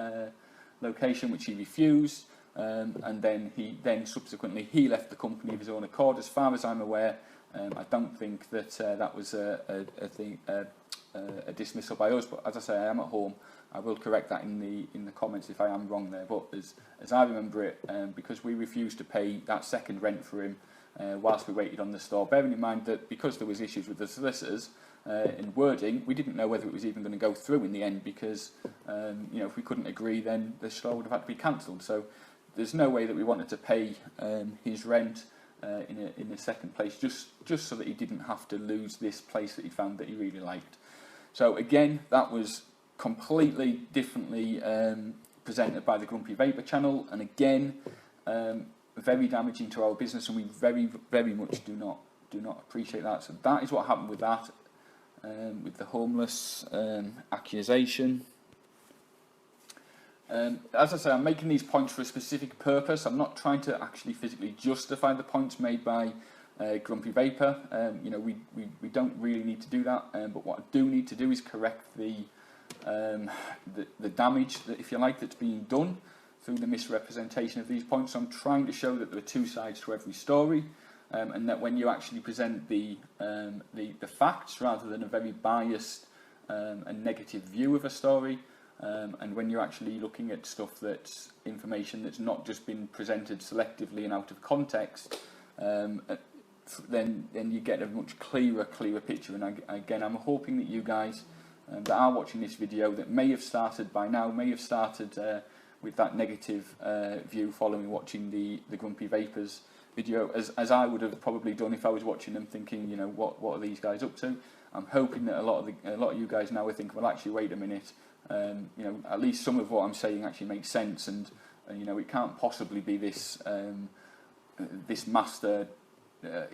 location, which he refused. And then subsequently he left the company of his own accord. As far as I'm aware, I don't think that that was a dismissal by us. But as I say, I am at home. I will correct that in the comments if I am wrong there. But as I remember it, because we refused to pay that second rent for him whilst we waited on the store, bearing in mind that because there was issues with the solicitors in wording, we didn't know whether it was even going to go through in the end because if we couldn't agree, then the store would have had to be cancelled. So there's no way that we wanted to pay his rent in a second place just so that he didn't have to lose this place that he found that he really liked. So again, that was completely differently presented by the Grumpy Vapour channel, and again very damaging to our business, and we very, very much do not appreciate that. So that is what happened with that, with the homeless accusation. As I say, I'm making these points for a specific purpose. I'm not trying to actually physically justify the points made by Grumpy Vapour. We don't really need to do that. But what I do need to do is correct the damage that, if you like, that's being done through the misrepresentation of these points. So I'm trying to show that there are two sides to every story, and that when you actually present the facts rather than a very biased and negative view of a story. And when you're actually looking at stuff that's information that's not just been presented selectively and out of context, then you get a much clearer picture. And again, I'm hoping that you guys that are watching this video that may have started by now, with that negative view following watching the Grumpy Vapours video, as I would have probably done if I was watching them, thinking, what are these guys up to? I'm hoping that a lot of you guys now are thinking, well, actually, wait a minute. At least some of what I'm saying actually makes sense, and it can't possibly be this master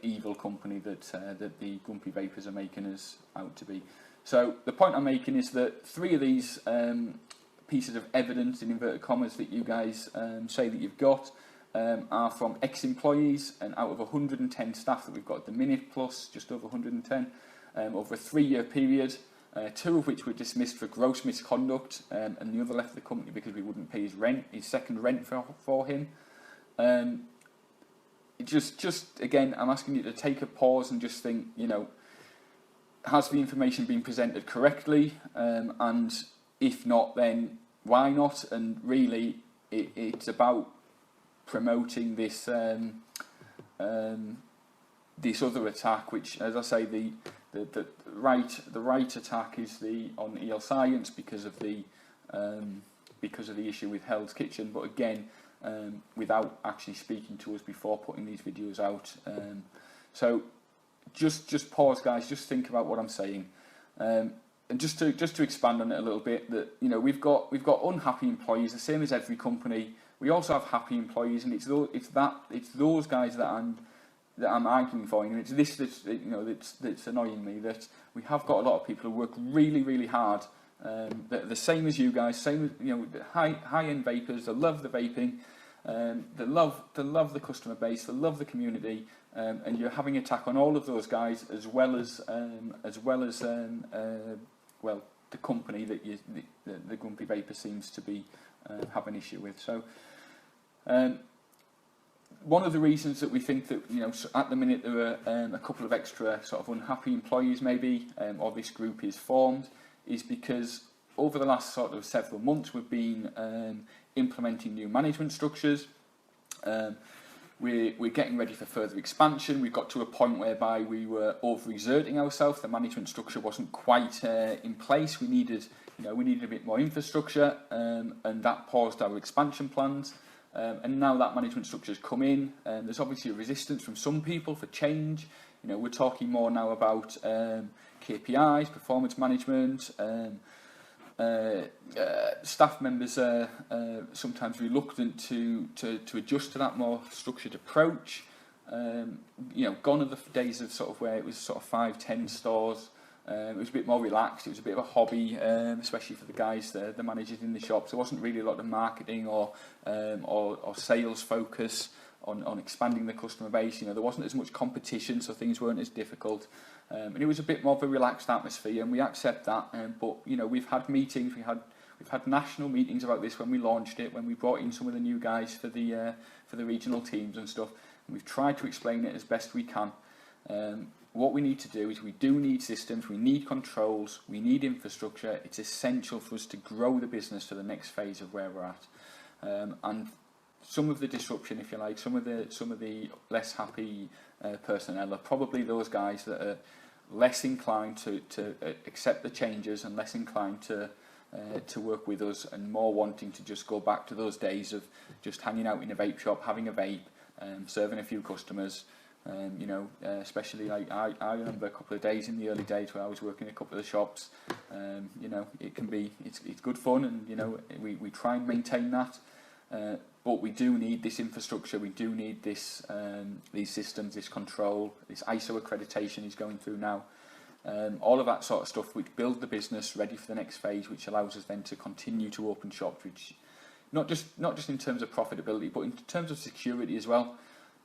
evil company that the Grumpy Vapours are making us out to be. So the point I'm making is that 3 of these pieces of evidence, in inverted commas, that you guys say that you've got are from ex-employees, and out of 110 staff that we've got at the minute, plus just over 110 over a 3-year period. 2 of which were dismissed for gross misconduct, and the other left the company because we wouldn't pay his second rent for him. Just again, I'm asking you to take a pause and just think, has the information been presented correctly? And if not, then why not? And really, it's about promoting this this other attack, which, as I say, the right attack is on E.L Science because of the issue with Hell's Kitchen, but again, without actually speaking to us before putting these videos out. So just pause, guys. Just think about what I'm saying, and just to expand on it a little bit. That we've got unhappy employees, the same as every company. We also have happy employees, and it's those guys that I'm arguing for. It's this that's annoying me, that we have got a lot of people who work really, really hard. That are the same as you guys, same as high-end vapors. They love the vaping, they love the customer base, they love the community, and you're having an attack on all of those guys as well as the company that the Grumpy Vapour seems to be have an issue with. So. One of the reasons that we think that at the minute there are a couple of extra sort of unhappy employees maybe, or this group is formed, is because over the last sort of several months we've been implementing new management structures. we're getting ready for further expansion. We got to a point whereby we were overexerting ourselves. The management structure wasn't quite in place. We needed a bit more infrastructure, and that paused our expansion plans. And now that management structure has come in, there's obviously a resistance from some people for change. We're talking more now about KPIs, performance management. Staff members are sometimes reluctant to adjust to that more structured approach. Gone are the days of sort of where it was sort of 5-10 stores. It was a bit more relaxed. It was a bit of a hobby, especially for the guys, the managers in the shops. There wasn't really a lot of marketing or sales focus on expanding the customer base. There wasn't as much competition, so things weren't as difficult. And it was a bit more of a relaxed atmosphere, and we accept that. But we've had meetings, we've had national meetings about this when we launched it, when we brought in some of the new guys for the regional teams and stuff. And we've tried to explain it as best we can. What we need to do is we do need systems, we need controls, we need infrastructure. It's essential for us to grow the business to the next phase of where we're at. And some of the disruption, if you like, some of the less happy personnel are probably those guys that are less inclined to accept the changes and less inclined to work with us, and more wanting to just go back to those days of just hanging out in a vape shop, having a vape, serving a few customers. Especially like I remember a couple of days in the early days where I was working in a couple of the shops. It can be it's good fun, and we try and maintain that. But we do need this infrastructure, we do need this, these systems, this control, this ISO accreditation is going through now. All of that sort of stuff which build the business ready for the next phase, which allows us then to continue to open shops, which not just in terms of profitability, but in terms of security as well.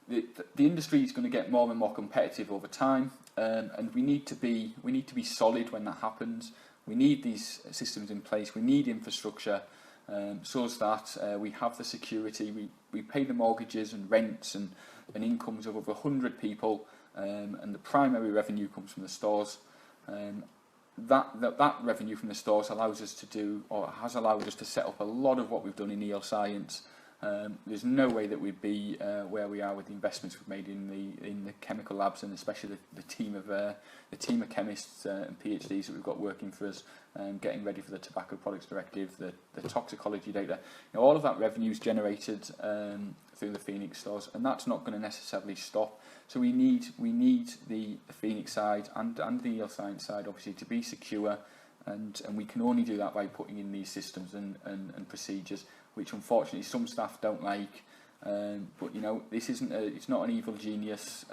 The industry is going to get more and more competitive over time, and we need to be solid when that happens. We need these systems in place, we need infrastructure. So that we have the security, we pay the mortgages and rents and incomes of over 100 people, and the primary revenue comes from the stores. That revenue from the stores allows us to do, or has allowed us to set up a lot of what we've done in E.L Science. There's no way that we'd be where we are with the investments we've made in the chemical labs, and especially the team of chemists and PhDs that we've got working for us, getting ready for the Tobacco Products Directive, the toxicology data. All of that revenue is generated through the Phoenix stores, and that's not going to necessarily stop. So we need the Phoenix side and the E.L Science side obviously to be secure, and we can only do that by putting in these systems and procedures, which unfortunately some staff don't like. But this isn't it's not an evil genius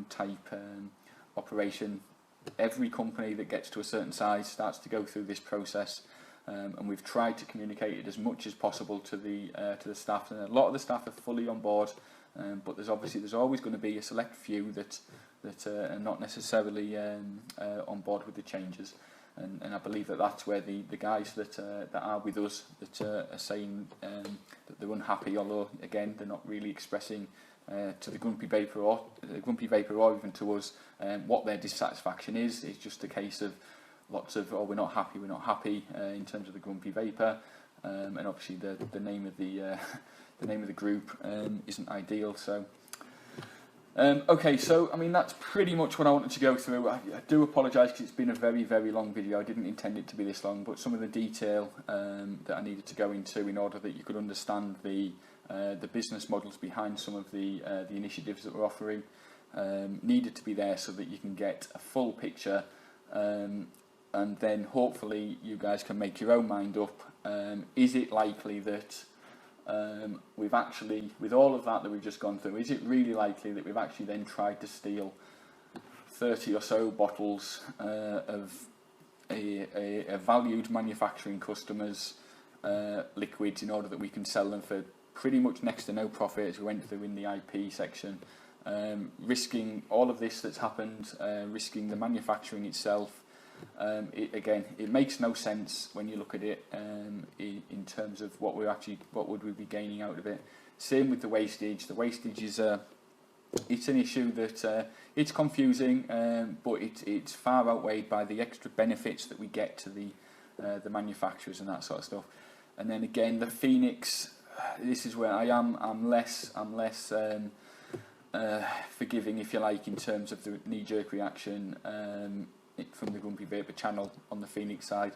type operation. Every company that gets to a certain size starts to go through this process, and we've tried to communicate it as much as possible to the staff, and a lot of the staff are fully on board. But there's always going to be a select few that are not necessarily on board with the changes. And I believe that's where the guys that are with us that are saying that they're unhappy, although again they're not really expressing to the Grumpy Vapour or even to us what their dissatisfaction is. It's just a case of lots of we're not happy in terms of the Grumpy Vapour, and obviously the name of the group isn't ideal. So. Okay, so I mean that's pretty much what I wanted to go through. I do apologise because it's been a very, very long video. I didn't intend it to be this long, but some of the detail that I needed to go into in order that you could understand the business models behind some of the initiatives that we're offering needed to be there so that you can get a full picture, and then hopefully you guys can make your own mind up. Is it likely that we've actually, with all of that we've just gone through, is it really likely that we've actually then tried to steal 30 or so bottles of a valued manufacturing customer's liquids in order that we can sell them for pretty much next to no profit, as we went through in the IP section, risking all of this that's happened, risking the manufacturing itself? It makes no sense when you look at it in terms of what would we be gaining out of it. Same with the wastage. The wastage is it's an issue that it's confusing, but it's far outweighed by the extra benefits that we get to the manufacturers and that sort of stuff. And then again, the Phoenix. This is where I'm less forgiving, if you like, in terms of the knee-jerk reaction from the Grumpy Vapour channel on the Phoenix side.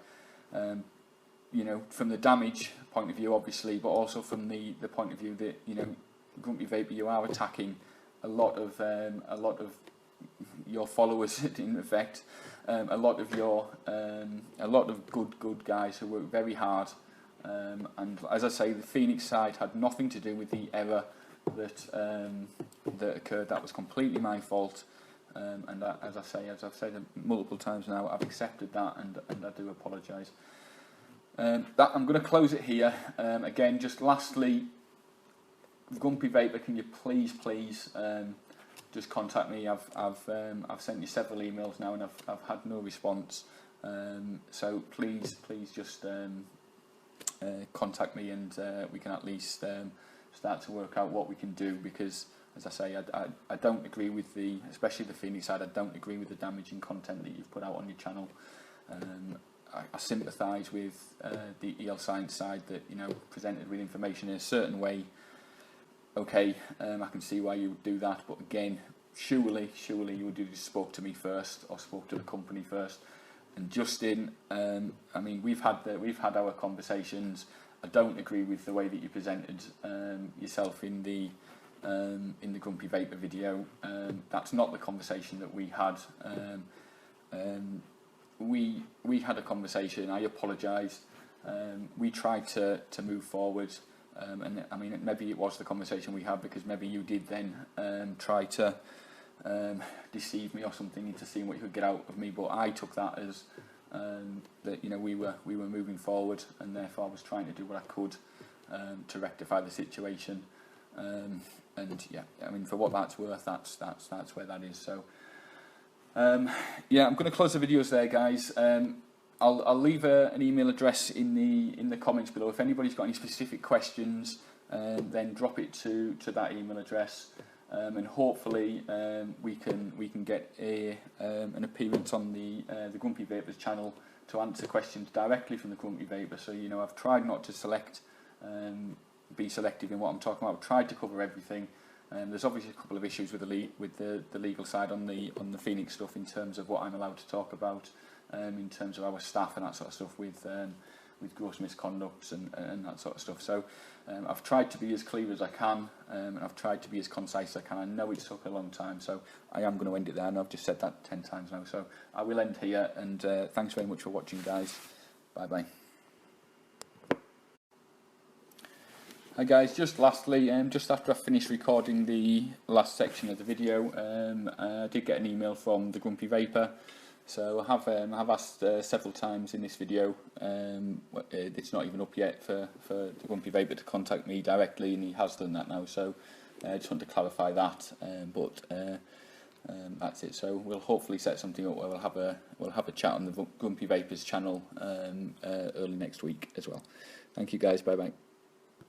You know, from the damage point of view, obviously, but also from the point of view that, you know, Grumpy Vapour, you are attacking a lot of your followers in effect, a lot of good guys who work very hard, and as I say, the Phoenix side had nothing to do with the error that occurred. That was completely my fault, and as I've said multiple times now, I've accepted that, and I do apologise. I'm going to close it here. Again, just lastly, Grumpy Vapour, can you please just contact me? I've sent you several emails now, and I've had no response. So please just contact me, and we can at least start to work out what we can do, because, as I say, I don't agree with especially the Phoenix side, I don't agree with the damaging content that you've put out on your channel. I sympathise with the E.L Science side that, you know, presented with information in a certain way. Okay, I can see why you would do that, but again, surely you would have spoke to me first, or spoke to the company first. And Justin, I mean, we've had our conversations. I don't agree with the way that you presented yourself in the Grumpy Vapour video. That's not the conversation that we had. We had a conversation. I apologised. We tried to move forward. And I mean, maybe it was the conversation we had because maybe you did then try to deceive me or something into seeing what you could get out of me. But I took that as that, you know, we were moving forward, and therefore I was trying to do what I could to rectify the situation. And yeah, I mean, for what that's worth, that's where that is. So yeah, I'm going to close the videos there, guys. I'll leave an email address in the comments below. If anybody's got any specific questions, then drop it to that email address, and hopefully we can get an appearance on the Grumpy Vapour's channel to answer questions directly from the Grumpy Vapour. So, you know, I've tried not to be selective in what I'm talking about. I've tried to cover everything. There's obviously a couple of issues with the legal side on the Phoenix stuff, in terms of what I'm allowed to talk about. In terms of our staff and that sort of stuff, with gross misconducts and that sort of stuff. So I've tried to be as clear as I can, and I've tried to be as concise as I can. I know it took a long time, so I am going to end it there, and I've just said that 10 times now. So I will end here, and thanks very much for watching, guys. Bye bye. Hi guys, just lastly, just after I finished recording the last section of the video, I did get an email from the Grumpy Vapour. So I have asked several times in this video. It's not even up yet for the Grumpy Vapour to contact me directly, and he has done that now. So I just want to clarify that. But that's it. So we'll hopefully set something up where we'll have a chat on the Grumpy Vapour's channel early next week as well. Thank you guys. Bye bye.